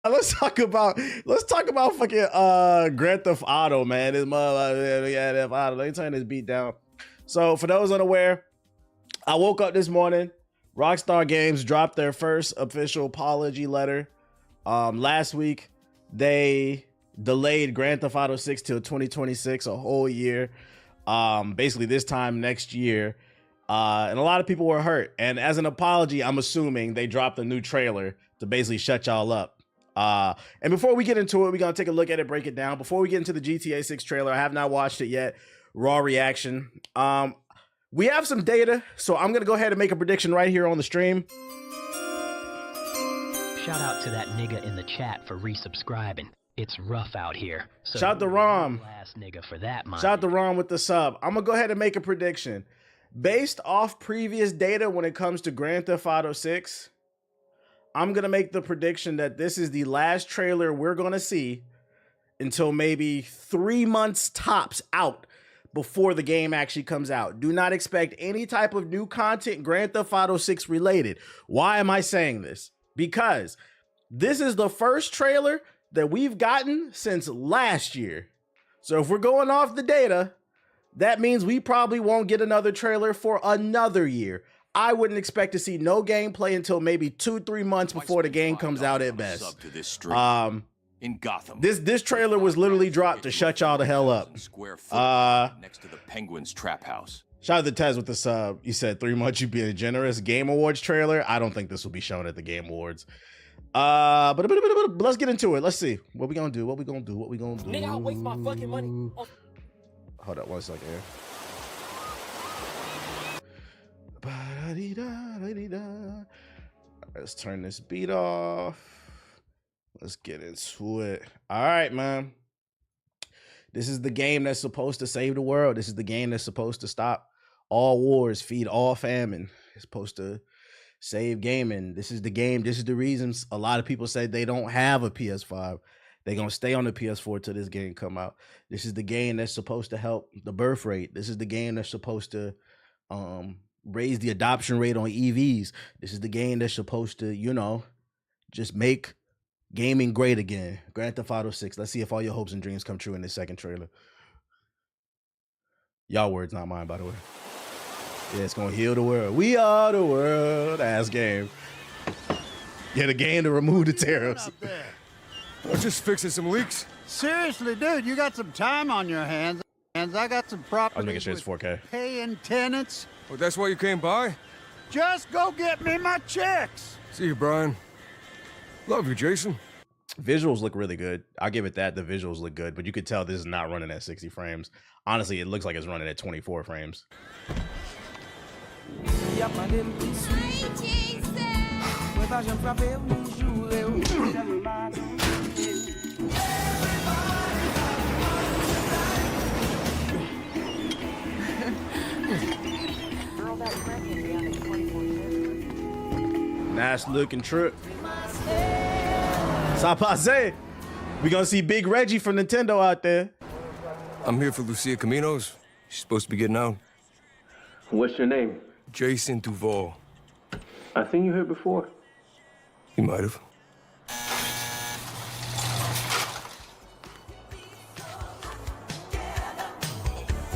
let's talk about fucking Grand Theft Auto, man. This motherfucker, yeah, Theft Auto. Let me turn this beat down. So for those unaware, I woke up this morning. Rockstar Games dropped their first official apology letter. Last week, they delayed Grand Theft Auto 6 till 2026, a whole year. Basically this time next year. And a lot of people were hurt. And as an apology, I'm assuming they dropped a new trailer to basically shut y'all up. And before we get into it, we're going to take a look at it, break it down. Before we get into the GTA 6 trailer, I have not watched it yet. Raw reaction. We have some data, so I'm going to go ahead and make a prediction right here on the stream. Shout out to that nigga in the chat for resubscribing. It's rough out here. So shout out to Rom. Last nigga for that, man. Shout out to Rom with the sub. I'm going to go ahead and make a prediction. Based off previous data when it comes to Grand Theft Auto 6, I'm going to make the prediction that this is the last trailer we're going to see until maybe 3 months tops out before the game actually comes out. Do not expect any type of new content Grand Theft Auto 6 related. Why am I saying this? Because this is the first trailer that we've gotten since last year. So if we're going off the data, that means we probably won't get another trailer for another year. I wouldn't expect to see no gameplay until maybe 2-3 months before the game comes out at best. In Gotham. This trailer was literally dropped to shut y'all the hell up. Next to the Penguin's trap house. Shout out to Tez with the sub. You said 3 months you being generous. Game Awards trailer. I don't think this will be shown at the Game Awards. But let's get into it. Let's see. What we gonna do? What we gonna do? What we gonna do? Nigga, I waste my fucking money. Hold up 1 second here. Let's turn this beat off. Let's get into it. All right, man. This is the game that's supposed to save the world. This is the game that's supposed to stop all wars, feed all famine. It's supposed to save gaming. This is the game. This is the reasons a lot of people say they don't have a PS5. They're going to stay on the PS4 till this game come out. This is the game that's supposed to help the birth rate. This is the game that's supposed to raise the adoption rate on EVs. This is the game that's supposed to, you know, just make gaming great again. Grand Theft Auto 6. Let's see if all your hopes and dreams come true in this second trailer. Y'all words, not mine, by the way. Yeah, it's gonna heal the world. We are the world. Ass game. Yeah, the game to remove the tariffs. I'm just fixing some leaks. Seriously, dude, you got some time on your hands. I got some property. I'm making sure it's 4K. Paying tenants. Well, that's why you came by? Just go get me my checks. See you, Brian. Love you, Jason. Visuals look really good. I'll give it that. The visuals look good, but you could tell this is not running at 60 frames. Honestly, it looks like it's running at 24 frames. Nice looking trip. Sapase. We gonna see Big Reggie from Nintendo out there. I'm here for Lucia Caminos. She's supposed to be getting out. What's your name? Jason Duval. I seen you here before. You might have.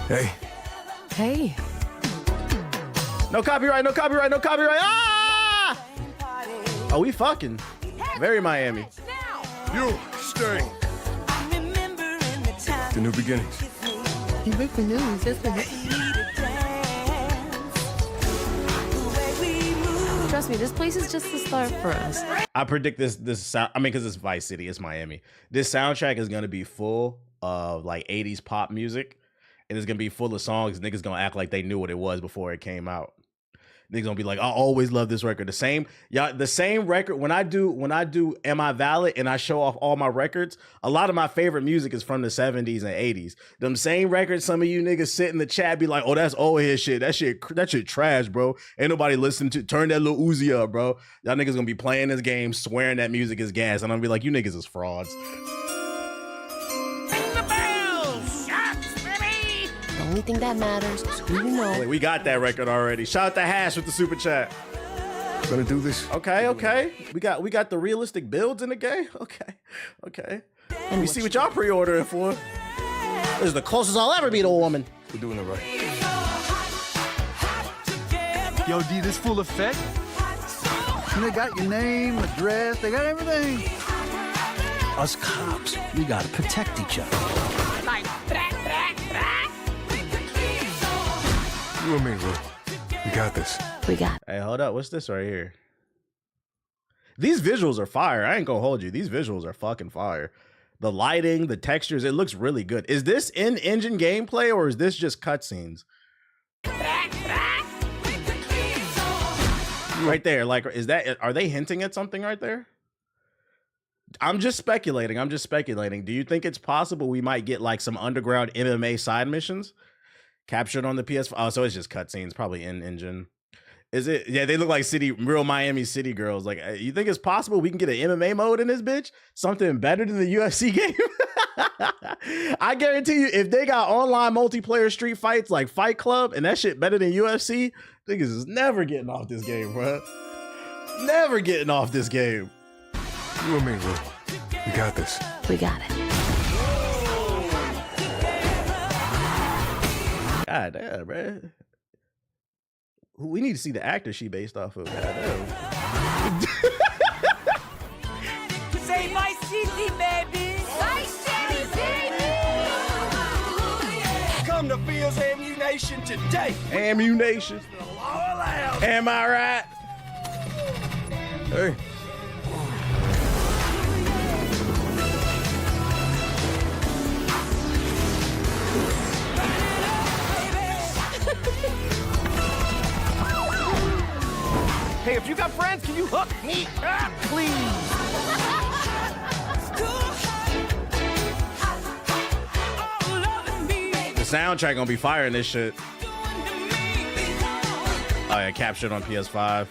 Hey. Hey. No copyright, no copyright, no copyright. Ah! Oh, we fucking. Very Miami. You, stay. The new beginnings. You break the news, isn't it? Trust me, this place is just the start for us. I predict this sound. I mean, because it's Vice City, it's Miami. This soundtrack is gonna be full of like 80s pop music, and it's gonna be full of songs. Niggas gonna act like they knew what it was before it came out. Niggas gonna be like, I always love this record. The same record. When I do Am I Valid and I show off all my records, a lot of my favorite music is from the 70s and 80s. Them same records, some of you niggas sit in the chat be like, oh, that's old head shit. That shit trash, bro. Ain't nobody listening to. Turn that little Uzi up, bro. Y'all niggas gonna be playing this game, swearing that music is gas, and I'm gonna be like, you niggas is frauds. The only thing that matters is who you know. We got that record already. Shout out to Hash with the super chat. Gonna do this? Okay. We got the realistic builds in the game. Okay. And We see what y'all pre-ordering for. This is the closest I'll ever be to a woman. We're doing it right. Yo, D, this full effect? And they got your name, address, they got everything. Us cops, we gotta protect each other. You and me, bro. We got this. we got Hey, hold up. What's this right here? These visuals are fire. I ain't gonna hold you. These visuals are fucking fire. The lighting, the textures, it looks really good. Is this in-engine gameplay or is this just cutscenes? Right there, like, are they hinting at something right there? I'm just speculating. Do you think it's possible we might get like some underground MMA side missions captured on the PS5? Oh, so it's just cutscenes, probably in-engine. Is it? Yeah, they look like real Miami City girls. Like, you think it's possible we can get an MMA mode in this bitch? Something better than the UFC game? I guarantee you, if they got online multiplayer street fights like Fight Club and that shit better than UFC, niggas is never getting off this game, bro. Never getting off this game. You and me, bro. We got this. we got it. God damn, bro. We need to see the actor she based off of. God damn. Say my city, baby. My city, baby. Come to Fields Ammunition today. Ammunition. Am I right? Hey. Hey, if you got friends, can you hook me up, please? The soundtrack gonna be firing this shit. Oh yeah, captured on PS5.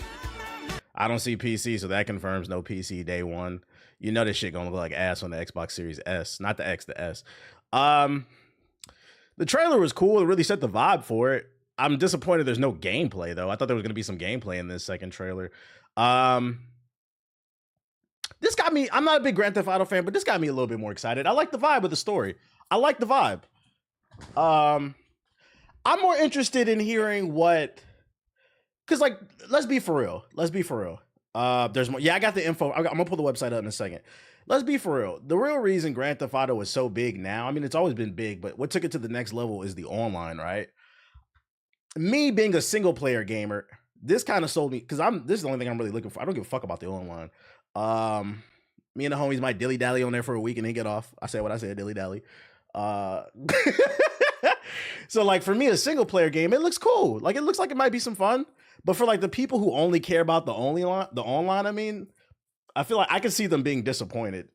I don't see PC, so that confirms no PC day one. You know this shit gonna look like ass on the Xbox Series S, not the X, the S. The trailer was cool. It really set the vibe for it. I'm disappointed there's no gameplay though. I thought there was gonna be some gameplay in this second trailer. This got me. I'm not a big Grand Theft Auto fan, but this got me a little bit more excited. I like the vibe of the story. I like the vibe. I'm more interested in hearing what. Cause like, let's be for real. There's more. Yeah, I got the info. I'm gonna pull the website up in a second. Let's be for real. The real reason Grand Theft Auto is so big now, I mean, it's always been big, but what took it to the next level is the online, right? Me being a single player gamer, this kind of sold me because this is the only thing I'm really looking for. I don't give a fuck about the online. Me and the homies might dilly dally on there for a week and then get off. I said what I said, dilly dally. So like for me, a single player game, it looks cool. Like it looks like it might be some fun. But for like the people who only care about the online, I mean, I feel like I can see them being disappointed.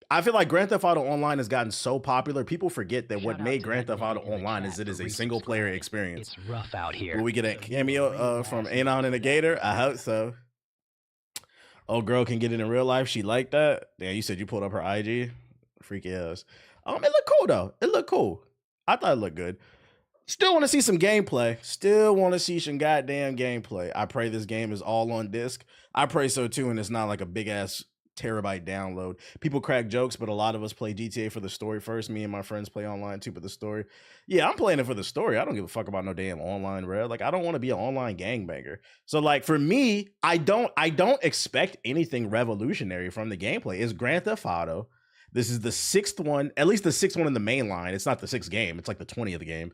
I feel like Grand Theft Auto Online has gotten so popular, people forget that what made Grand Theft Auto Online is it is a single player experience. It's rough out here. Will we get a cameo from Anon and the Gator? I hope so. Oh, girl can get it in real life. She liked that. Yeah, you said you pulled up her IG. Freaky ass. It looked cool though. It looked cool. I thought it looked good. Still want to see some gameplay. Still want to see some goddamn gameplay. I pray this game is all on disc. I pray so too, and it's not like a big ass terabyte download. People crack jokes, but a lot of us play GTA for the story first. Me and my friends play online too for the story. Yeah, I'm playing it for the story. I don't give a fuck about no damn online, bro. Like I don't want to be an online gangbanger. So like for me, I don't expect anything revolutionary from the gameplay. It's Grand Theft Auto. This is the sixth one, at least the sixth one in the main line. It's not the sixth game. It's like the 20th game.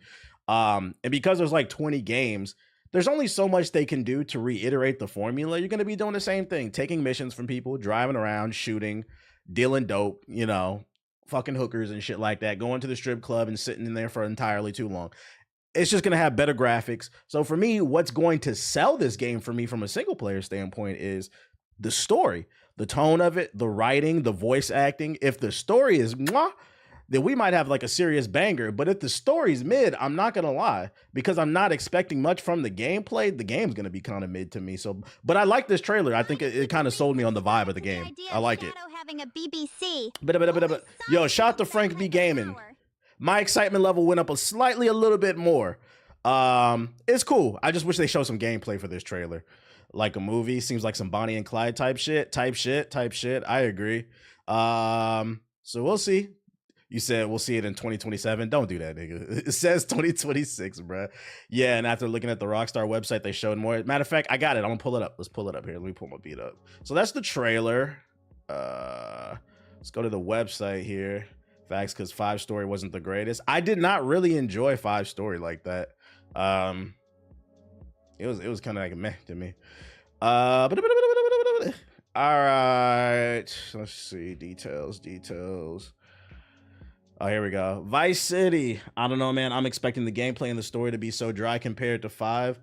And because there's like 20 games, there's only so much they can do to reiterate the formula. You're going to be doing the same thing, taking missions from people, driving around, shooting, dealing dope, you know, fucking hookers and shit like that, going to the strip club and sitting in there for entirely too long. It's just going to have better graphics. So for me, what's going to sell this game for me from a single player standpoint is the story, the tone of it, the writing, the voice acting. If the story is mwah, then we might have like a serious banger. But if the story's mid, I'm not going to lie, because I'm not expecting much from the gameplay. The game's going to be kind of mid to me. So, but I like this trailer. I think it kind of sold me on the vibe of the game. I like it. Having a BBC. But yo, shout out to Frank B Gaming. My excitement level went up a little bit more. It's cool. I just wish they showed some gameplay for this trailer. like a movie. Seems like some Bonnie and Clyde type shit. I agree. So we'll see. You said we'll see it in 2027. Don't do that, nigga. It says 2026, bruh. Yeah, and after looking at the Rockstar website, they showed more. Matter of fact, I got it. I'm gonna pull it up. Let's pull it up here. Let me pull my beat up. So that's the trailer. Let's go to the website here. Facts, because 5 Story wasn't the greatest. I did not really enjoy 5 Story like that. It was kind of like a meh to me. All right, let's see details. Oh, here we go. Vice City. I don't know, man. I'm expecting the gameplay and the story to be so dry compared to 5.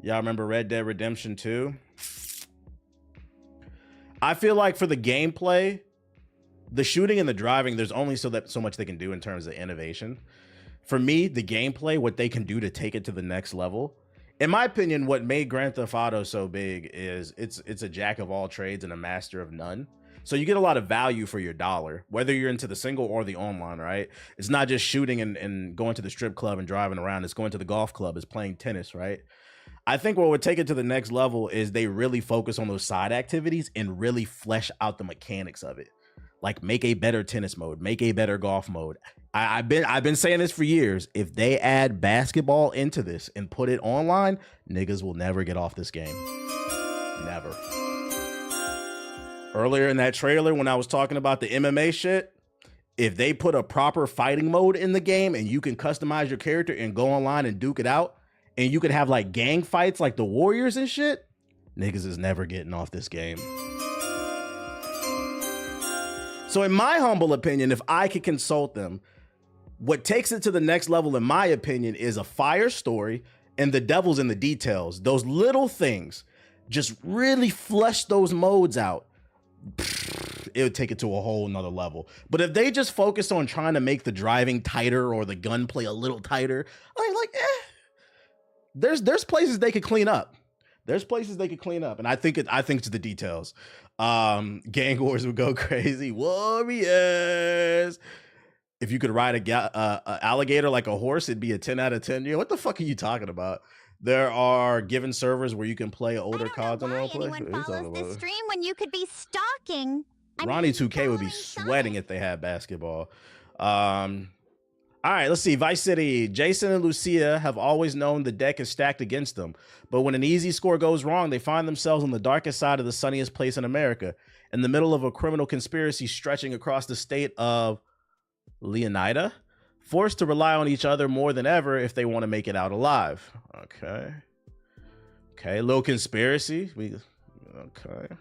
Y'all remember Red Dead Redemption 2? I feel like for the gameplay, the shooting and the driving, there's only so much they can do in terms of innovation. For me, the gameplay, what they can do to take it to the next level. In my opinion, what made Grand Theft Auto so big is it's a jack of all trades and a master of none. So you get a lot of value for your dollar, whether you're into the single or the online, right? It's not just shooting and going to the strip club and driving around. It's going to the golf club. It's playing tennis, right? I think what would take it to the next level is they really focus on those side activities and really flesh out the mechanics of it. Like make a better tennis mode, make a better golf mode. I've been saying this for years. If they add basketball into this and put it online, niggas will never get off this game. Never. Earlier in that trailer, when I was talking about the MMA shit, if they put a proper fighting mode in the game and you can customize your character and go online and duke it out, and you could have like gang fights like the Warriors and shit, niggas is never getting off this game. So in my humble opinion, if I could consult them, what takes it to the next level, in my opinion, is a fire story and the devil's in the details. Those little things, just really flesh those modes out. It would take it to a whole nother level. But if they just focus on trying to make the driving tighter or the gunplay a little tighter, there's places they could clean up. There's places they could clean up, and I think it's the details. Gang wars would go crazy. Warriors. If you could ride a alligator like a horse, it'd be a 10 out of 10. Yeah, what the fuck are you talking about? There are given servers where you can play older CODs on role play. Anyone follows this stream when you could be stalking. Ronnie 2K would be sweating if they had basketball. All right, let's see. Vice City. Jason and Lucia have always known the deck is stacked against them. But when an easy score goes wrong, they find themselves on the darkest side of the sunniest place in America, in the middle of a criminal conspiracy stretching across the state of Leonida, forced to rely on each other more than ever if they want to make it out alive. Okay, little conspiracy. Okay.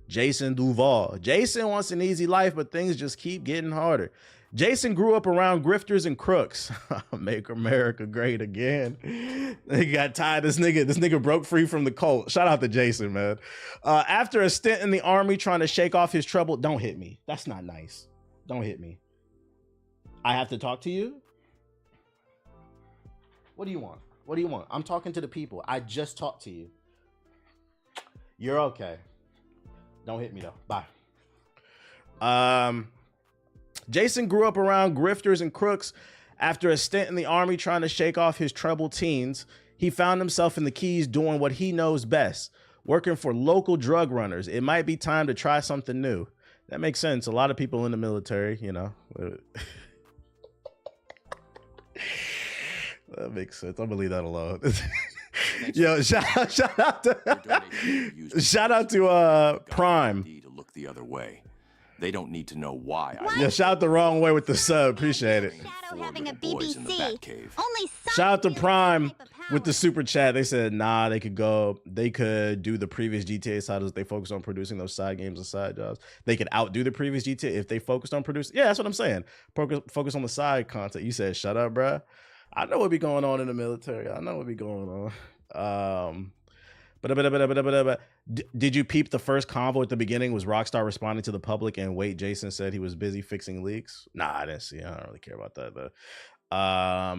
Jason Duval. Jason wants an easy life, but things just keep getting harder. Jason grew up around grifters and crooks. Make America great again. They got tired. This nigga broke free from the cult. Shout out to Jason, man. After a stint in the army trying to shake off his trouble. Don't hit me. That's not nice. Don't hit me. I have to talk to you? What do you want? What do you want? I'm talking to the people. I just talked to you. You're okay. Don't hit me though. Bye. Jason grew up around grifters and crooks. After a stint in the army trying to shake off his troubled teens, he found himself in the Keys doing what he knows best, working for local drug runners. It might be time to try something new. That makes sense. A lot of people in the military, you know. That makes sense. I'm gonna leave that alone. Yo, shout out to Prime. To look the other way. They don't need to know why. Yeah, shout out the wrong way with the sub. Appreciate it. Having a BBC. Only shout out to Prime with the super chat. They said, nah, they could do the previous GTA titles if they focus on producing those side games and side jobs. They could outdo the previous GTA if they focused on producing. Yeah, that's what I'm saying. Focus on the side content. You said, shut up, bruh. I know what be going on in the military. I know what be going on. Did you peep the first convo at the beginning? Was Rockstar responding to the public and wait, Jason said he was busy fixing leaks? Nah, I didn't see. I don't really care about that though. All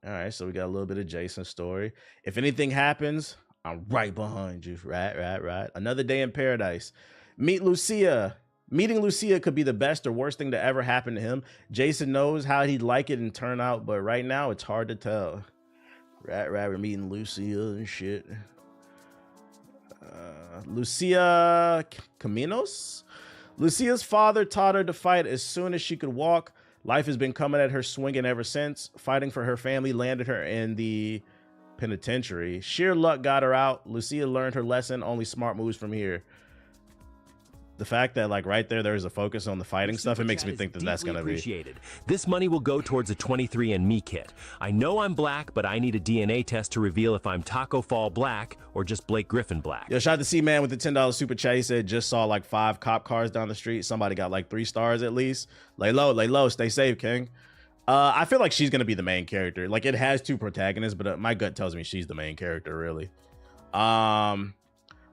right, so we got a little bit of Jason's story. If anything happens, I'm right behind you. Right. Another day in paradise. Meet Lucia. Meeting Lucia could be the best or worst thing to ever happen to him. Jason knows how he'd like it and turn out, but right now it's hard to tell. Right, we're meeting Lucia and shit. Lucia Caminos. Lucia's father taught her to fight as soon as she could walk. Life has been coming at her swinging ever since. Fighting for her family landed her in the penitentiary. Sheer luck got her out. Lucia learned her lesson. Only smart moves from here. The fact that like right there's a focus on the fighting stuff, it makes me think that that's gonna be. This money will go towards a 23andMe kit. I know I'm black, but I need a DNA test to reveal if I'm Taco Fall black or just Blake Griffin black. Yo, shout out to C-Man with the $10 super chat. He said just saw like 5 cop cars down the street. Somebody got like 3 stars at least. Lay low, stay safe, King. I feel like she's gonna be the main character. Like it has 2 protagonists, but my gut tells me she's the main character, really.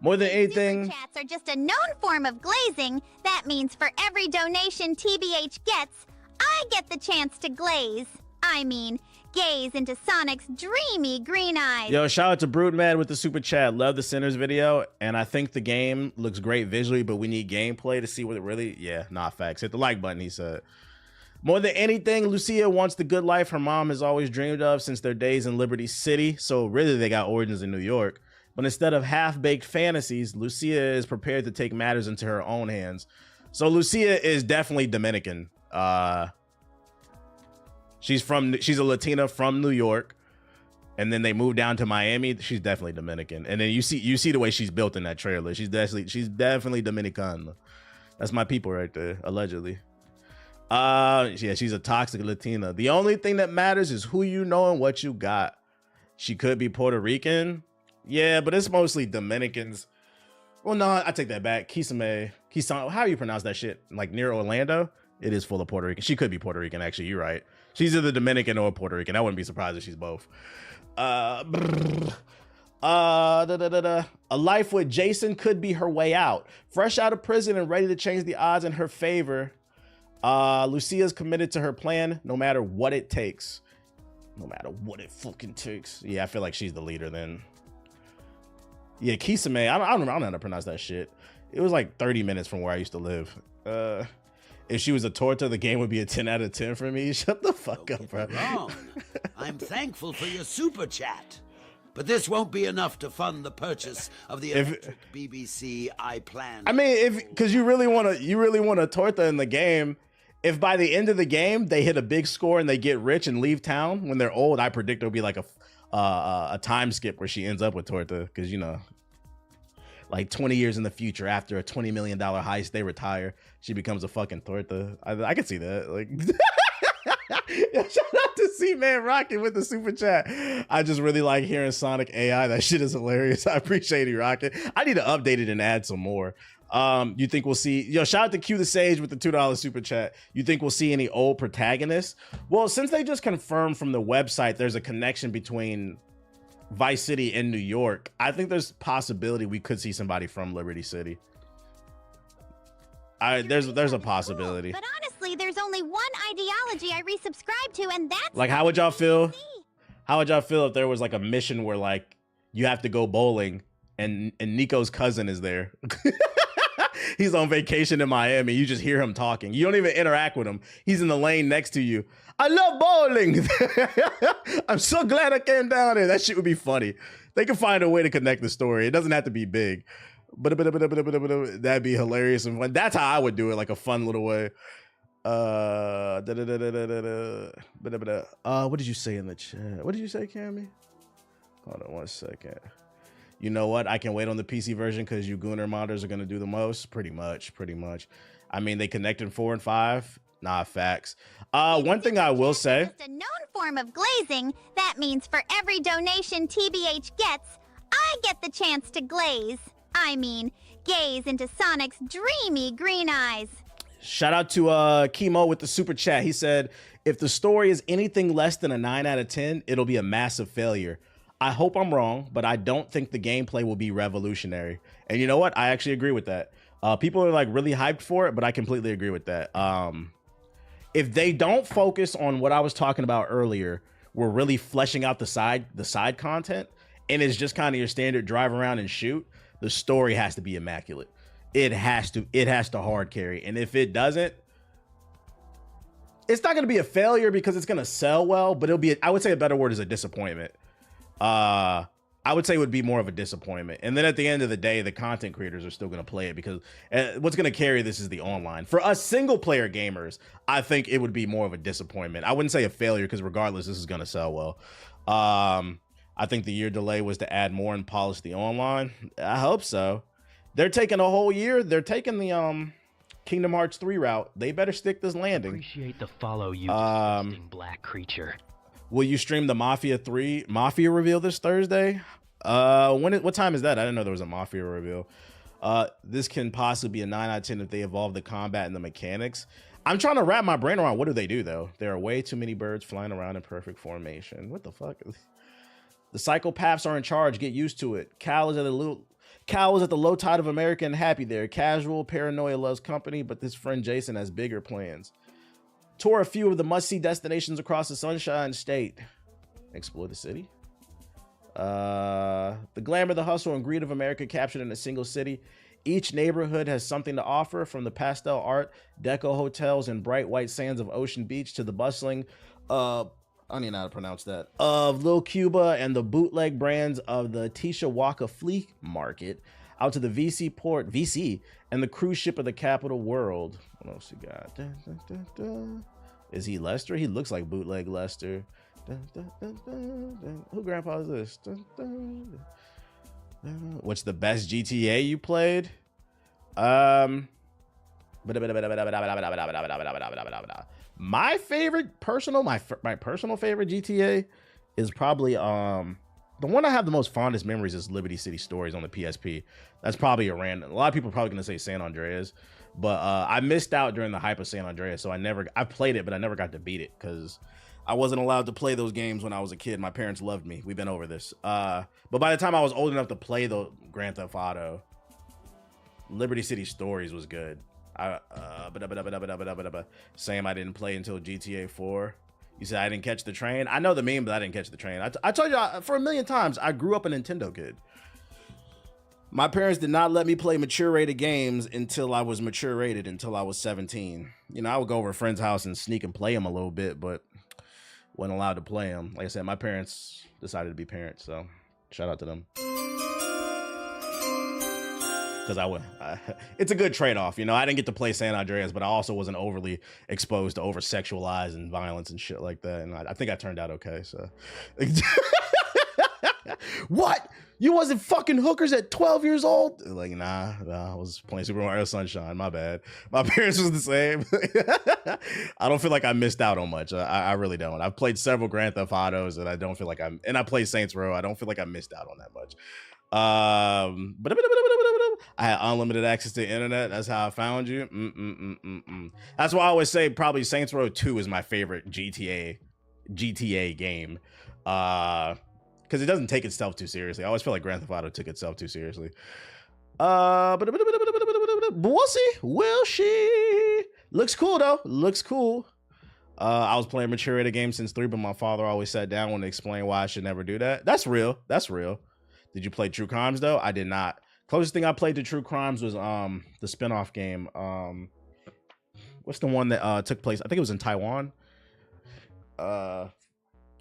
More than anything, Super chats are just a known form of glazing. That means for every donation TBH gets, I get the chance to glaze. I mean, gaze into Sonic's dreamy green eyes. yo, shout out to Broodmad with the super chat. Love the Sinners video, and I think the game looks great visually, but we need gameplay to see what it really. Yeah, not facts. Hit the like button, he said. More than anything, Lucia wants the good life her mom has always dreamed of since their days in Liberty City. So really, they got origins in New York. But instead of half-baked fantasies, Lucia is prepared to take matters into her own hands. So Lucia is definitely Dominican. She's a Latina from New York, and then they moved down to Miami. She's definitely Dominican. And then you see the way she's built in that trailer. She's definitely Dominican. That's my people right there, allegedly. Yeah, she's a toxic Latina. The only thing that matters is who you know and what you got. She could be Puerto Rican. Yeah, but it's mostly Dominicans. Well, no, I take that back. Kisame, how do you pronounce that shit? Like near Orlando? It is full of Puerto Rican. She could be Puerto Rican, actually. You're right. She's either Dominican or Puerto Rican. I wouldn't be surprised if she's both. A life with Jason could be her way out. Fresh out of prison and ready to change the odds in her favor. Lucia's committed to her plan, no matter what it takes. No matter what it fucking takes. Yeah, I feel like she's the leader then. Yeah, Kisame. I don't know how to pronounce that shit. It was like 30 minutes from where I used to live. If she was a torta, the game would be a 10 out of 10 for me. Shut the fuck up, bro. Wrong. I'm thankful for your super chat, but this won't be enough to fund the purchase of the electric BBC I plan. I mean, because you really want a torta in the game. If by the end of the game they hit a big score and they get rich and leave town when they're old, I predict it'll be like a time skip where she ends up with torta, because you know, like 20 years in the future after a $20 million heist, they retire, she becomes a fucking torta. I can see that. Like, yeah, shout out to C-Man Rocket with the super chat. I just really like hearing Sonic AI. That shit is hilarious. I appreciate it, Rocket. I need to update it and add some more. You think we'll see, yo, shout out to Q the Sage with the $2 super chat. You think we'll see any old protagonists? Well, since they just confirmed from the website there's a connection between Vice City and New York, I think there's possibility we could see somebody from Liberty City. There's a possibility. But honestly, there's only one ideology I resubscribe to, and that's like, how would y'all feel? How would y'all feel if there was like a mission where like you have to go bowling and Nico's cousin is there? He's on vacation in Miami. You just hear him talking. You don't even interact with him. He's in the lane next to you. I love bowling. I'm so glad I came down here. That shit would be funny. They can find a way to connect the story. It doesn't have to be big, but that'd be hilarious and fun. That's how I would do it, like a fun little way. What did you say in the chat? What did you say, Cammy? Hold on 1 second. You know what? I can wait on the PC version because you Gooner modders are going to do the most. Pretty much. I mean, they connected 4 and 5. Nah, facts. One thing I will say. Just a known form of glazing. That means for every donation TBH gets, I get the chance to glaze. I mean, gaze into Sonic's dreamy green eyes. Shout out to Chemo with the super chat. He said, if the story is anything less than a 9 out of 10, it'll be a massive failure. I hope I'm wrong, but I don't think the gameplay will be revolutionary. And you know what? I actually agree with that. People are like really hyped for it, but I completely agree with that. If they don't focus on what I was talking about earlier, we're really fleshing out the side content, and it's just kind of your standard drive around and shoot, the story has to be immaculate. It has to hard carry. And if it doesn't, it's not going to be a failure because it's going to sell well, but it'll be, I would say a better word is a disappointment. I would say it would be more of a disappointment. And then at the end of the day, the content creators are still going to play it because what's going to carry this is the online. For us single player gamers, I think it would be more of a disappointment. I wouldn't say a failure because regardless, this is going to sell well. I think the year delay was to add more and polish the online. I hope so. They're taking a whole year. They're taking the Kingdom Hearts 3 route. They better stick this landing. Appreciate the follow, you disgusting black creature. Will you stream the Mafia 3 Mafia reveal this Thursday? What time is that? I didn't know there was a Mafia reveal. This can possibly be a 9 out of 10 if they evolve the combat and the mechanics. I'm trying to wrap my brain around what do they do though? There are way too many birds flying around in perfect formation. What the fuck? The psychopaths are in charge. Get used to it. Cal is at the low tide of America and happy there. Casual paranoia loves company, but this friend Jason has bigger plans. Tour a few of the must-see destinations across the Sunshine State. Explore the city. The glamour, the hustle, and greed of America captured in a single city. Each neighborhood has something to offer, from the pastel art, deco hotels, and bright white sands of Ocean Beach to the bustling, I don't even know how to pronounce that, of Lil Cuba and the bootleg brands of the Tishawaka Flea Market, out to the VC and the cruise ship of the capital world. What else you got? Is he Lester? He looks like bootleg Lester. Who grandpa is this? What's the best GTA you played? My personal favorite GTA is probably the one I have the most fondest memories is Liberty City Stories on the PSP. That's probably a random. A lot of people are probably gonna say San Andreas, but I missed out during the hype of San Andreas, so I played it, but I never got to beat it because I wasn't allowed to play those games when I was a kid. My parents loved me. We've been over this. But by the time I was old enough to play the Grand Theft Auto, Liberty City Stories was good. Same, I didn't play until GTA 4. You said I didn't catch the train. I know the meme, but I didn't catch the train. I told you for a million times, I grew up a Nintendo kid. My parents did not let me play mature rated games until I was mature rated, until I was 17. You know, I would go over a friend's house and sneak and play them a little bit, but wasn't allowed to play them. Like I said, my parents decided to be parents, so shout out to them. Because it's a good trade-off, you know. I didn't get to play San Andreas, but I also wasn't overly exposed to over-sexualized and violence and shit like that. And I think I turned out okay. So, what? You wasn't fucking hookers at 12 years old? Like, nah, I was playing Super Mario Sunshine. My bad. My parents was the same. I don't feel like I missed out on much. I really don't. I've played several Grand Theft Autos, and I don't feel like and I played Saints Row. I don't feel like I missed out on that much. But I had unlimited access to the internet. That's how I found you. That's why I always say probably Saints Row 2 is my favorite GTA game. Because it doesn't take itself too seriously. I always feel like Grand Theft Auto took itself too seriously. But we'll see. Will she? Looks cool though. Looks cool. I was playing mature rated games since 3, but my father always sat down and explained why I should never do that. That's real. That's real. Did you play True Crimes though? I did not. Closest thing I played to True Crimes was the spinoff game. What's the one that took place? I think it was in Taiwan.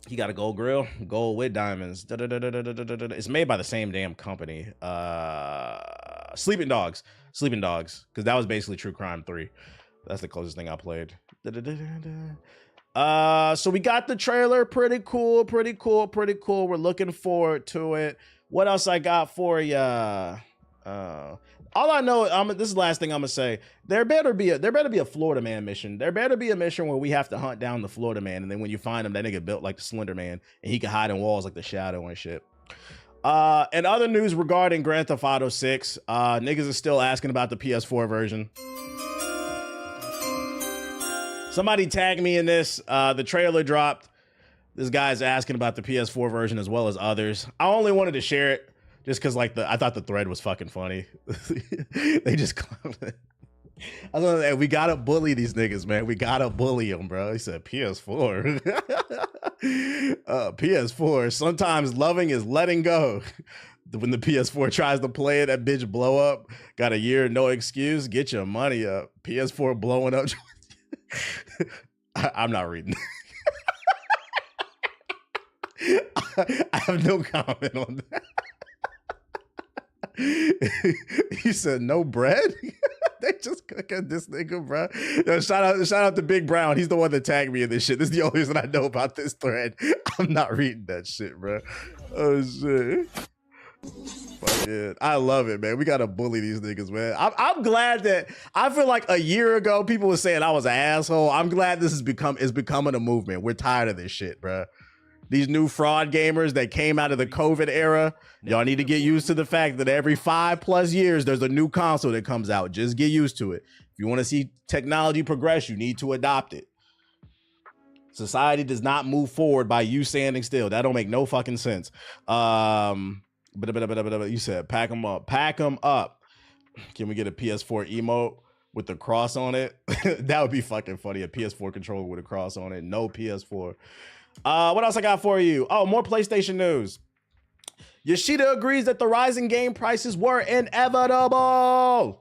He got a gold grill, gold with diamonds. It's made by the same damn company. Sleeping Dogs, because that was basically True Crime 3. That's the closest thing I played. So we got the trailer. Pretty cool. We're looking forward to it. What else I got for ya? All I know, this is the last thing I'm gonna say. There better be a Florida Man mission. There better be a mission where we have to hunt down the Florida Man, and then when you find him, that nigga built like the Slender Man, and he can hide in walls like the Shadow and shit. And other news regarding Grand Theft Auto 6, niggas are still asking about the PS4 version. Somebody tag me in this. The trailer dropped. This guy's asking about the PS4 version as well as others. I only wanted to share it just because, like, I thought the thread was fucking funny. They just clowned it. I was like, we gotta bully these niggas, man. We gotta bully them, bro. He said PS4. PS4. Sometimes loving is letting go. When the PS4 tries to play it, that bitch blow up. Got a year, no excuse. Get your money up. PS4 blowing up. I'm not reading. I have no comment on that. He said no bread. They just cooking this nigga, bro. Yo, shout out to Big Brown. He's the one that tagged me in this shit. This is the only reason I know about this thread. I'm not reading that shit, bro. Oh shit. Fuck yeah. I love it, man. We gotta bully these niggas, man. I'm glad that I feel like a year ago people were saying I was an asshole. I'm glad this is becoming a movement. We're tired of this shit, bro. These new fraud gamers that came out of the COVID era, y'all need to get used to the fact that every 5+ years, there's a new console that comes out. Just get used to it. If you want to see technology progress, you need to adopt it. Society does not move forward by you standing still. That don't make no fucking sense. You said pack them up. Pack them up. Can we get a PS4 emote with the cross on it? That would be fucking funny. A PS4 controller with a cross on it. No PS4. What else I got for you? Oh, more PlayStation news. Yoshida agrees that the rising game prices were inevitable.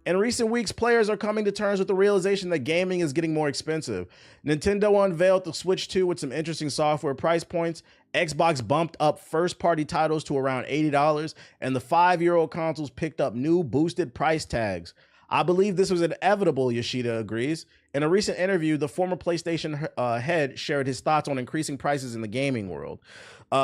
In recent weeks, players are coming to terms with the realization that gaming is getting more expensive. Nintendo unveiled the Switch 2 with some interesting software price points. Xbox bumped up first-party titles to around $80, and the 5-year-old consoles picked up new boosted price tags. I believe this was inevitable, Yoshida agrees. In a recent interview, the former PlayStation head shared his thoughts on increasing prices in the gaming world,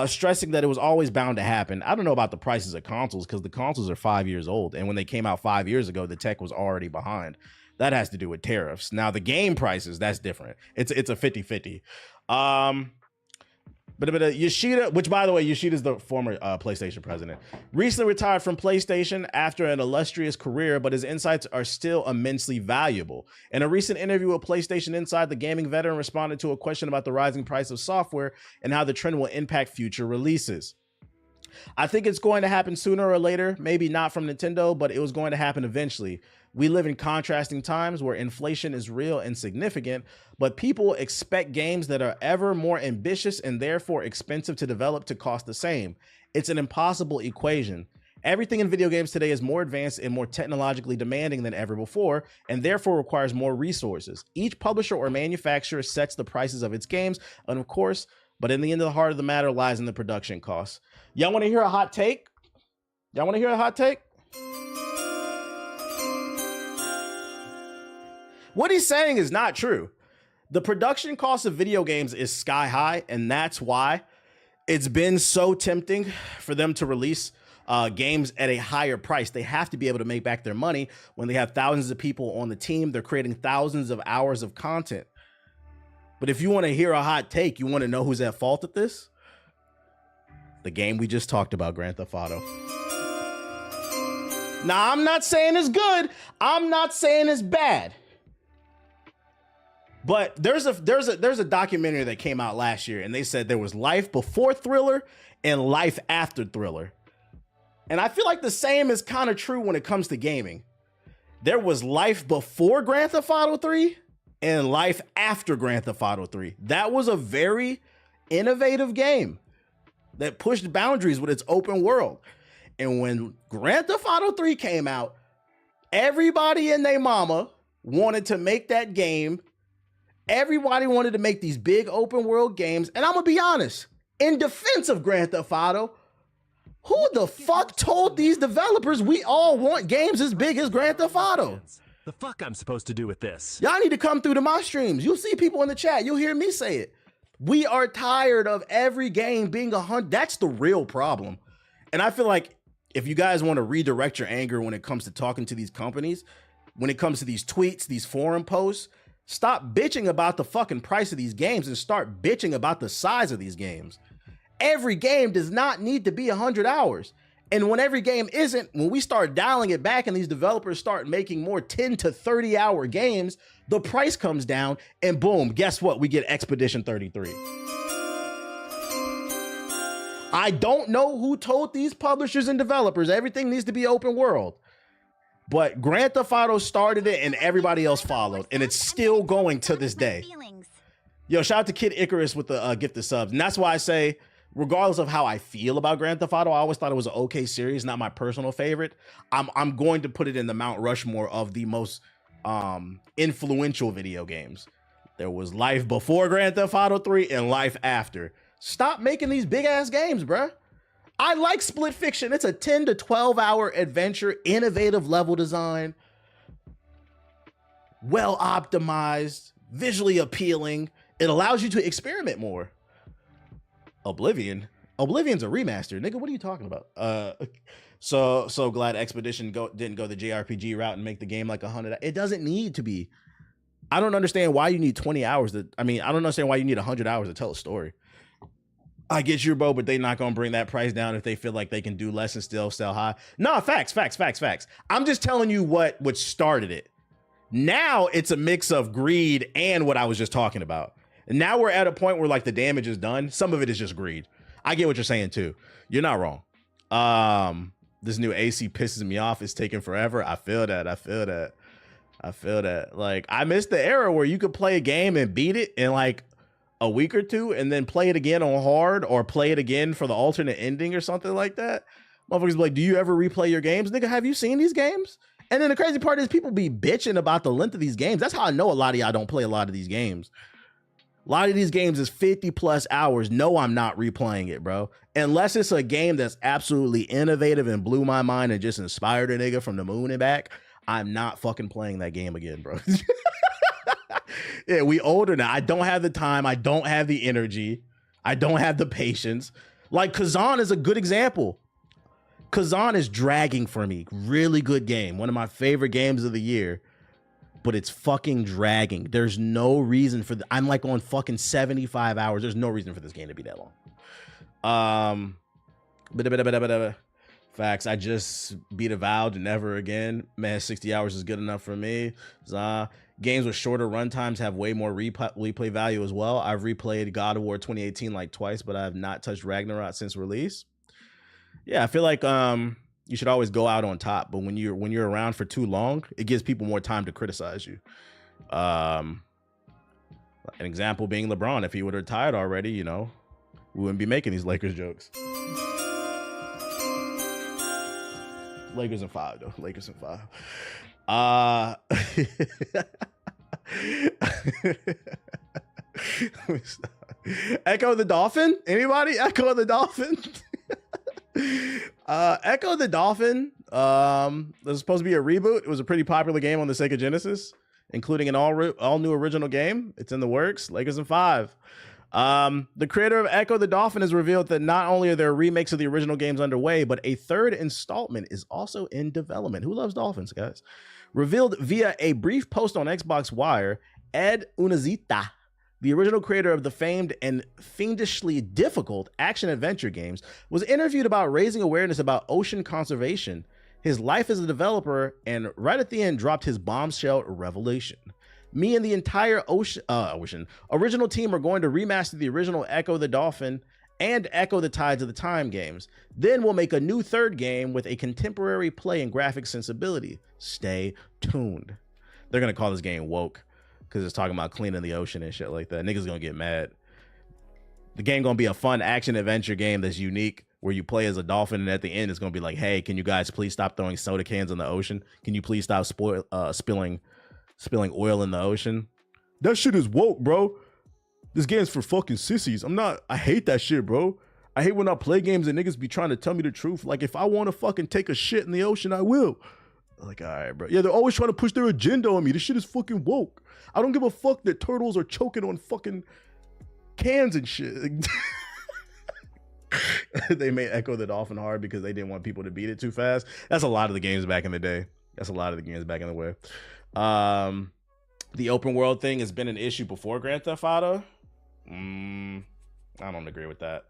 stressing that it was always bound to happen. I don't know about the prices of consoles because the consoles are 5 years old. And when they came out 5 years ago, the tech was already behind. That has to do with tariffs. Now, the game prices, that's different. It's a 50-50. But Yoshida, which by the way, Yoshida's the former PlayStation president, recently retired from PlayStation after an illustrious career, but his insights are still immensely valuable. In a recent interview with PlayStation Inside, the gaming veteran responded to a question about the rising price of software and how the trend will impact future releases. I think it's going to happen sooner or later, maybe not from Nintendo, but it was going to happen eventually. We live in contrasting times where inflation is real and significant, but people expect games that are ever more ambitious and therefore expensive to develop to cost the same. It's an impossible equation. Everything in video games today is more advanced and more technologically demanding than ever before, and therefore requires more resources. Each publisher or manufacturer sets the prices of its games, and of course, but in the end of the heart of the matter lies in the production costs. Y'all want to hear a hot take? Y'all want to hear a hot take? What he's saying is not true. The production cost of video games is sky high, and that's why it's been so tempting for them to release games at a higher price. They have to be able to make back their money when they have thousands of people on the team. They're creating thousands of hours of content. But if you want to hear a hot take, you want to know who's at fault at this? The game we just talked about, Grand Theft Auto. Now, I'm not saying it's good. I'm not saying it's bad. But there's a documentary that came out last year, and they said there was life before Thriller and life after Thriller. And I feel like the same is kind of true when it comes to gaming. There was life before Grand Theft Auto 3 and life after Grand Theft Auto 3. That was a very innovative game that pushed boundaries with its open world. And when Grand Theft Auto 3 came out, everybody and their mama wanted to make that game. Everybody wanted to make these big open world games. And I'm going to be honest, in defense of Grand Theft Auto, who the fuck told these developers we all want games as big as Grand Theft Auto? The fuck I'm supposed to do with this? Y'all need to come through to my streams. You'll see people in the chat. You'll hear me say it. We are tired of every game being 100. That's the real problem. And I feel like if you guys want to redirect your anger when it comes to talking to these companies, when it comes to these tweets, these forum posts, stop bitching about the fucking price of these games and start bitching about the size of these games. Every game does not need to be 100 hours. And when every game isn't, when we start dialing it back and these developers start making more 10 to 30 hour games, the price comes down and boom, guess what? We get Expedition 33. I don't know who told these publishers and developers everything needs to be open world. But Grand Theft Auto started it and everybody else followed. And it's still going to this day. Yo, shout out to Kid Icarus with the gift of subs. And that's why I say, regardless of how I feel about Grand Theft Auto, I always thought it was an okay series, not my personal favorite. I'm going to put it in the Mount Rushmore of the most influential video games. There was life before Grand Theft Auto 3 and life after. Stop making these big ass games, bruh. I like Split Fiction. It's a 10 to 12 hour adventure, innovative level design, well optimized, visually appealing. It allows you to experiment more. Oblivion's a remaster, nigga. What are you talking about? So glad Expedition didn't go the JRPG route and make the game like 100. It doesn't need to be. I don't understand why you need 20 hours I don't understand why you need 100 hours to tell a story. I get you, bro, but they're not gonna bring that price down if they feel like they can do less and still sell high. No, facts. I'm just telling you what started it. Now it's a mix of greed and what I was just talking about. And now we're at a point where like the damage is done. Some of it is just greed. I get what you're saying too. You're not wrong. This new AC pisses me off. It's taking forever. I feel that. Like, I miss the era where you could play a game and beat it in like a week or two and then play it again on hard or play it again for the alternate ending or something like that. Motherfuckers be like, do you ever replay your games? Nigga, have you seen these games? And then the crazy part is people be bitching about the length of these games. That's how I know a lot of y'all don't play a lot of these games. A lot of these games is 50 plus hours. No, I'm not replaying it, bro. Unless it's a game that's absolutely innovative and blew my mind and just inspired a nigga from the moon and back, I'm not fucking playing that game again, bro. Yeah, we older now. I don't have the time. I don't have the energy. I don't have the patience. Like Kazan is a good example. Kazan is dragging for me. Really good game. One of my favorite games of the year. But it's fucking dragging. There's no reason for I'm like on fucking 75 hours. There's no reason for this game to be that long. Facts. I just beat Avowed never again. Man, 60 hours is good enough for me. Games with shorter run times have way more replay value as well. I've replayed God of War 2018 like twice, but I have not touched Ragnarok since release. Yeah, I feel like you should always go out on top, but when you're around for too long, it gives people more time to criticize you. An example being LeBron. If he would have retired already, you know, we wouldn't be making these Lakers jokes. Lakers in 5 though. Lakers in 5. Echo the Dolphin? Anybody? Echo the Dolphin? Echo the Dolphin. There's supposed to be a reboot. It was a pretty popular game on the Sega Genesis, including an all new original game. It's in the works. Lakers in 5. The creator of Echo the Dolphin has revealed that not only are there remakes of the original games underway, but a third installment is also in development. Who loves dolphins, guys? Revealed via a brief post on Xbox Wire, Ed Unazita, the original creator of the famed and fiendishly difficult action-adventure games, was interviewed about raising awareness about ocean conservation, his life as a developer, and right at the end dropped his bombshell revelation. Me and the entire original team are going to remaster the original Echo the Dolphin and Echo the Tides of the Time games. Then we'll make a new third game with a contemporary play and graphic sensibility. Stay tuned. They're going to call this game woke because it's talking about cleaning the ocean and shit like that. Niggas going to get mad. The game going to be a fun action adventure game that's unique where you play as a dolphin, and at the end it's going to be like, hey, can you guys please stop throwing soda cans in the ocean? Can you please stop spilling oil in the ocean? That shit is woke, bro. This game's for fucking sissies. I hate that shit, bro. I hate when I play games and niggas be trying to tell me the truth. Like, if I want to fucking take a shit in the ocean, I will. Like, all right, bro. Yeah, they're always trying to push their agenda on me. This shit is fucking woke. I don't give a fuck that turtles are choking on fucking cans and shit. They made Echo the Dolphin hard because they didn't want people to beat it too fast. That's a lot of the games back in the day. The open world thing has been an issue before Grand Theft Auto. I don't agree with that.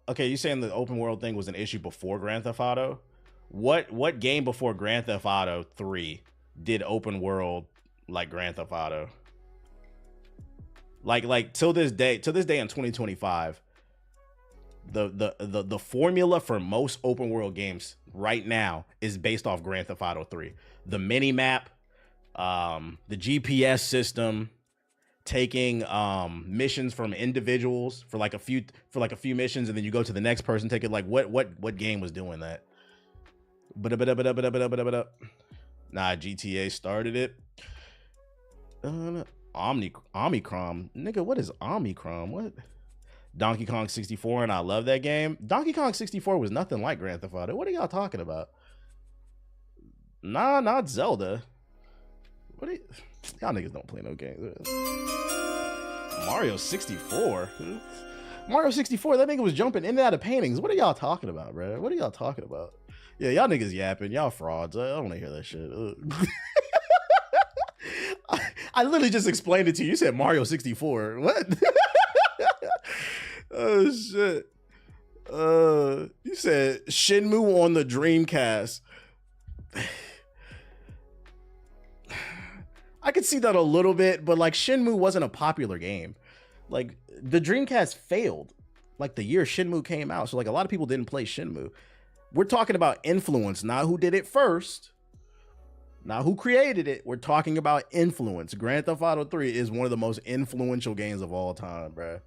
Okay, you saying the open world thing was an issue before Grand Theft Auto? What game before Grand Theft Auto 3 did open world like Grand Theft Auto? Like till this day in 2025, the formula for most open world games right now is based off Grand Theft Auto 3. The mini map, the GPS system, taking missions from individuals for like a few missions, and then you go to the next person, take it. Like what game was doing that? Nah, GTA started it. Omicron. Nigga, what is Omicron? What? Donkey Kong 64, and I love that game. Donkey Kong 64 was nothing like Grand Theft Auto. What are y'all talking about? Nah, not Zelda. What are y'all niggas don't play no games. Mario 64. Mario 64, that nigga was jumping in and out of paintings. What are y'all talking about, bro? What are y'all talking about? Yeah, y'all niggas yapping. Y'all frauds. I don't want to hear that shit. I literally just explained it to you. You said Mario 64. What? Oh, shit. You said Shenmue on the Dreamcast. I could see that a little bit, but like Shenmue wasn't a popular game. Like the Dreamcast failed like the year Shenmue came out. So like a lot of people didn't play Shenmue. We're talking about influence, not who did it first, not who created it. We're talking about influence. Grand Theft Auto 3 is one of the most influential games of all time, bro.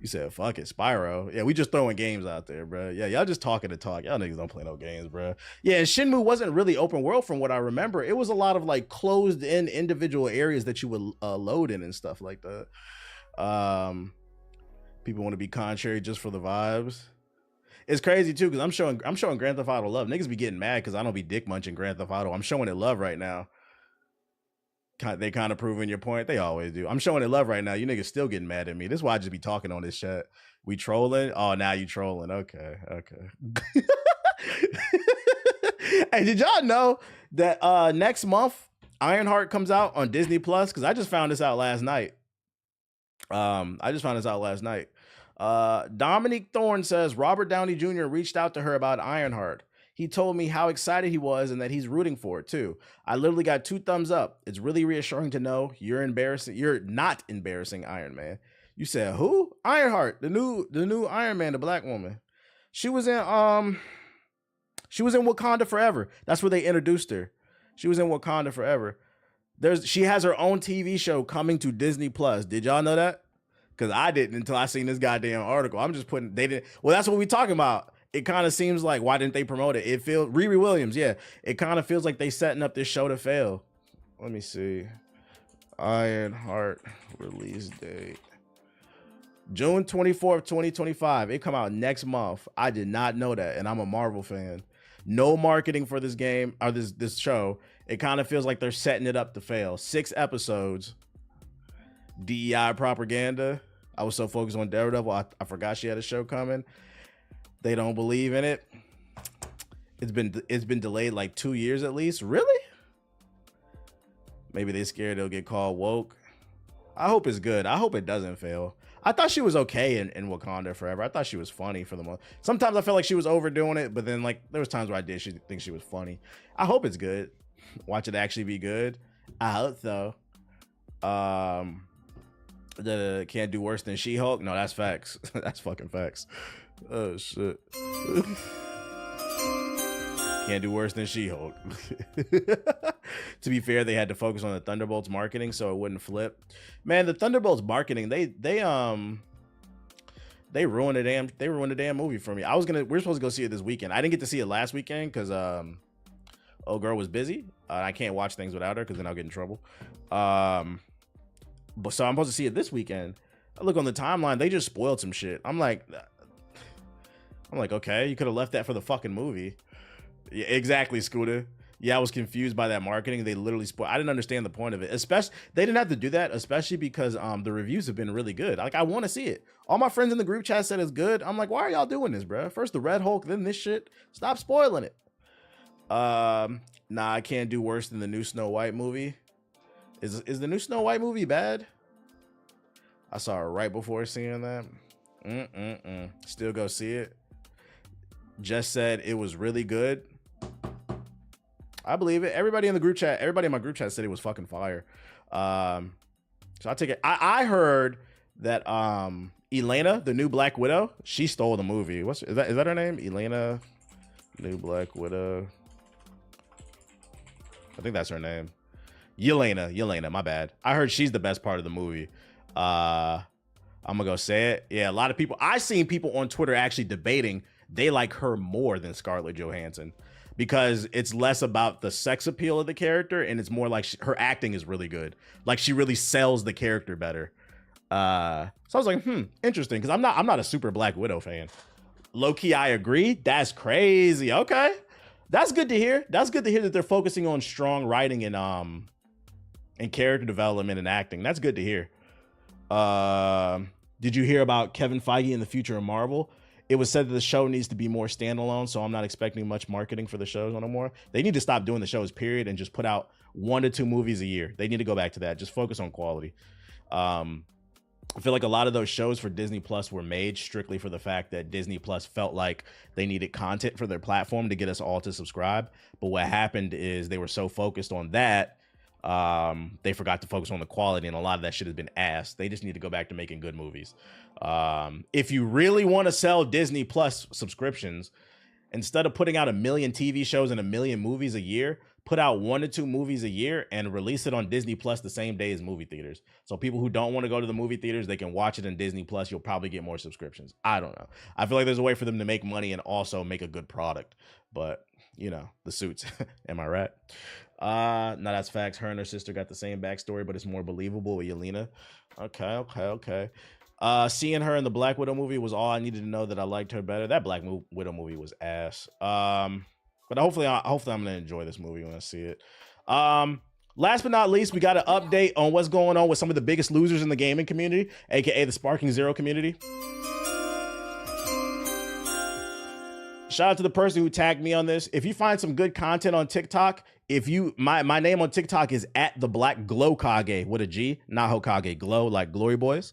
You said, fuck it, Spyro. Yeah, we just throwing games out there, bro. Yeah, y'all just talking to talk. Y'all niggas don't play no games, bro. Yeah, and Shenmue wasn't really open world from what I remember. It was a lot of like closed in individual areas that you would load in and stuff like that. People want to be contrary just for the vibes. It's crazy too, because I'm showing Grand Theft Auto love. Niggas be getting mad because I don't be dick munching Grand Theft Auto. I'm showing it love right now. They kind of proving your point. They always do. I'm showing it love right now. You niggas still getting mad at me. This is why I just be talking on this chat. We trolling? Oh, now you trolling. Okay. Hey, did y'all know that next month Ironheart comes out on Disney Plus? Because I just found this out last night. Dominique Thorne says Robert Downey Jr. reached out to her about Ironheart. He told me how excited he was and that he's rooting for it too. I literally got 2 thumbs up. It's really reassuring to know you're not embarrassing Iron Man. You said who? Ironheart, the new Iron Man, the black woman. She was in Wakanda Forever. That's where they introduced her. She was in Wakanda Forever. She has her own TV show coming to Disney Plus. Did y'all know that? Because I didn't until I seen this goddamn article. I'm just putting well, that's what we talking about. It kind of seems like, why didn't they promote it? It feels Riri Williams, yeah. It kind of feels like they setting up this show to fail. Let me see. Ironheart release date. June 24th, 2025. It come out next month. I did not know that, and I'm a Marvel fan. No marketing for this game or this show. It kind of feels like they're setting it up to fail. 6 episodes. DEI propaganda. I was so focused on Daredevil, I forgot she had a show coming. They don't believe in it. It's been delayed like 2 years at least. Really? Maybe they scared they'll get called woke. I hope it's good. I hope it doesn't fail. I thought she was okay in Wakanda Forever. I thought she was funny for the most. Sometimes I felt like she was overdoing it, but then like there was times where I did think she was funny. I hope it's good. Watch it actually be good. I hope so. The can't do worse than She-Hulk. No, that's facts. That's fucking facts. Oh shit. Can't do worse than She-Hulk. To be fair, they had to focus on the Thunderbolts marketing so it wouldn't flip. Man, the Thunderbolts marketing, they ruined the damn movie for me. We're supposed to go see it this weekend. I didn't get to see it last weekend because old girl was busy. I can't watch things without her because then I'll get in trouble. But so I'm supposed to see it this weekend. I look on the timeline, they just spoiled some shit. I'm like, okay, you could have left that for the fucking movie. Yeah, exactly, Scooter. Yeah, I was confused by that marketing. They literally spoiled. I didn't understand the point of it. Especially, they didn't have to do that, especially because the reviews have been really good. Like, I want to see it. All my friends in the group chat said it's good. I'm like, why are y'all doing this, bro? First the Red Hulk, then this shit. Stop spoiling it. Nah, I can't do worse than the new Snow White movie. Is the new Snow White movie bad? I saw it right before seeing that. Still go see it. Just said it was really good. I believe it. Everybody in the group chat, everybody in my group chat said it was fucking fire. So I take it. I heard that Elena, the new Black Widow, she stole the movie. Is that her name? Elena, new Black Widow. I think that's her name. Yelena, my bad. I heard she's the best part of the movie. I'm gonna go say it. Yeah, a lot of people. I seen people on Twitter actually debating they like her more than Scarlett Johansson. because it's less about the sex appeal of the character and it's more like her acting is really good. Like she really sells the character better. So I was like, interesting, because I'm not a super Black Widow fan. Low key, I agree. That's crazy. Okay, that's good to hear. That's good to hear that they're focusing on strong writing and character development and acting. That's good to hear. Did you hear about Kevin Feige and the future of Marvel? It was said that the show needs to be more standalone, so I'm not expecting much marketing for the shows no more. They need to stop doing the shows, period, and just put out 1 to 2 movies a year. They need to go back to that. Just focus on quality. I feel like a lot of those shows for Disney Plus were made strictly for the fact that Disney Plus felt like they needed content for their platform to get us all to subscribe. But what happened is they were so focused on that, they forgot to focus on the quality, and a lot of that shit has been ass. They just need to go back to making good movies. If you really want to sell Disney Plus subscriptions, instead of putting out 1 million TV shows and 1 million movies a year, put out 1 to 2 movies a year and release it on Disney Plus the same day as movie theaters. So people who don't want to go to the movie theaters, they can watch it in Disney Plus. You'll probably get more subscriptions. I don't know. I feel like there's a way for them to make money and also make a good product. But, you know, the suits. Am I right? No, that's facts. Her and her sister got the same backstory, but it's more believable with Yelena. Okay. Seeing her in the Black Widow movie was all I needed to know that I liked her better. That Black Widow movie was ass. But hopefully I'm gonna enjoy this movie when I see it. Last but not least, we got an update on what's going on with some of the biggest losers in the gaming community, aka the Sparking Zero community. Shout out to the person who tagged me on this. If you find some good content on TikTok, my name on TikTok is at the Black Glow Kage with a G, not Hokage, Glow like Glory Boys.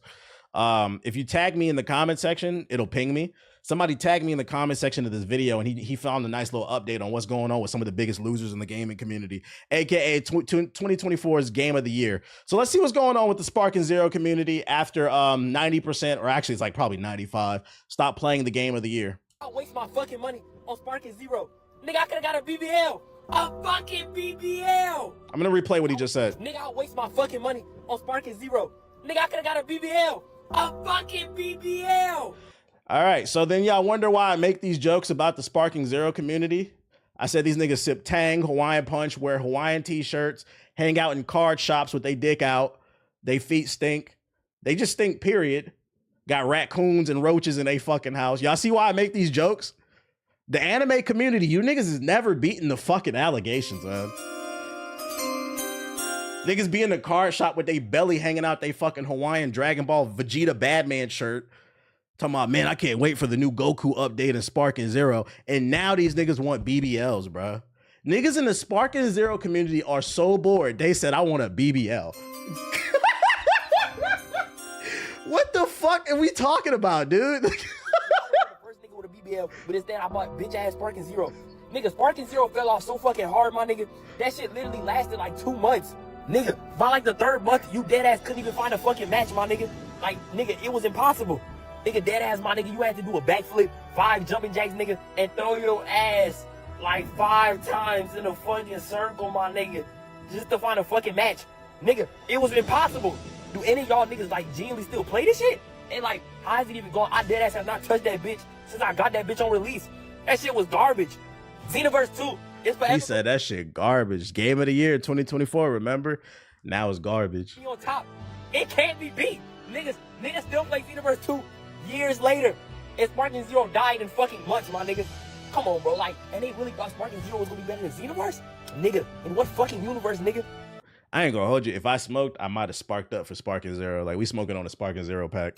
If you tag me in the comment section, it'll ping me. Somebody tagged me in the comment section of this video, and he found a nice little update on what's going on with some of the biggest losers in the gaming community, aka 2024's Game of the Year. So let's see what's going on with the Sparking Zero community after 90%, or actually it's like probably 95, stop playing the Game of the Year. I waste my fucking money on Sparking Zero. Nigga, I could've got a BBL. A fucking BBL. I'm gonna replay what he just said. Nigga, I waste my fucking money on Sparking Zero. Nigga, I could've got a BBL. A fucking BBL. All right, so then y'all wonder why I make these jokes about the Sparking Zero community. I said these niggas sip Tang, Hawaiian Punch, wear Hawaiian t-shirts, hang out in card shops with they dick out, they feet stink. They just stink, period. Got raccoons and roaches in a fucking house. Y'all see why I make these jokes? The anime community, you niggas is never beating the fucking allegations, man. Niggas be in the card shop with they belly hanging out they fucking Hawaiian Dragon Ball Vegeta Badman shirt. Talking about, man, I can't wait for the new Goku update in Sparking Zero. And now these niggas want BBLs, bruh. Niggas in the Sparking Zero community are so bored, they said, I want a BBL. What the fuck are we talking about, dude? First nigga with a BBL, but instead I bought bitch ass Sparking Zero. Nigga, Sparking Zero fell off so fucking hard, my nigga. That shit literally lasted like 2 months. Nigga, by like the 3rd month, you dead ass couldn't even find a fucking match, my nigga. Like, nigga, it was impossible. Nigga, dead ass, my nigga, you had to do a backflip, 5 jumping jacks, nigga, and throw your ass like 5 times in a fucking circle, my nigga, just to find a fucking match. Nigga, it was impossible. Do any of y'all niggas like genuinely still play this shit? And like, how is it even going? I dead ass have not touched that bitch since I got that bitch on release. That shit was garbage. Xenoverse 2 is forever. He said that shit garbage. Game of the Year 2024, remember? Now it's garbage. On top, it can't be beat. Niggas still play Xenoverse 2 years later. And Sparking Zero died in fucking months, my nigga. Come on, bro. Like, and they really thought Sparking Zero was gonna be better than Xenoverse? Nigga, in what fucking universe, nigga? I ain't gonna hold you. If I smoked, I might have sparked up for Sparking Zero. Like, we smoking on a Sparking Zero pack.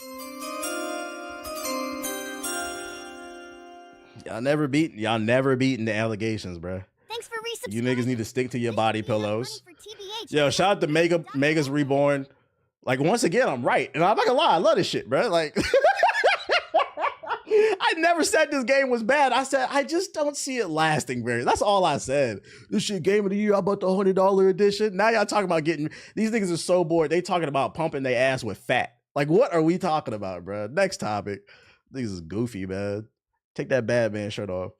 Y'all never beaten the allegations, bro. Thanks for resubscribing. You niggas need to stick to your body pillows. Yo, shout out to Mega's Reborn. Like, once again, I'm right. And I'm not gonna lie, I love this shit, bro. Like, I never said this game was bad. I said, I just don't see it lasting very. That's all I said. This shit Game of the Year, I bought the $100 edition. Now y'all talking about getting, these niggas are so bored. They talking about pumping their ass with fat. Like, what are we talking about, bro? Next topic. These is goofy, man. Take that Batman shirt off.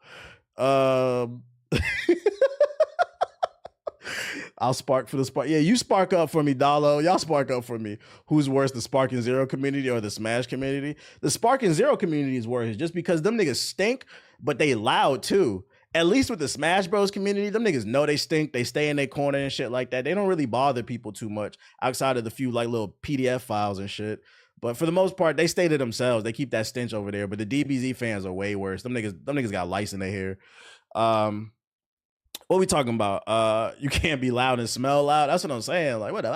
I'll spark for the spark. Yeah, you spark up for me, Dalo. Y'all spark up for me. Who's worse, the Sparking Zero community or the Smash community? The Sparking Zero community is worse just because them niggas stink, but they loud too. at least with the Smash Bros community, them niggas know they stink. They stay in their corner and shit like that. They don't really bother people too much outside of the few like little PDF files and shit. But for the most part, they stay to themselves. They keep that stench over there. But the DBZ fans are way worse. Them niggas got lice in their hair. What we talking about? You can't be loud and smell loud. That's what I'm saying. Like, what the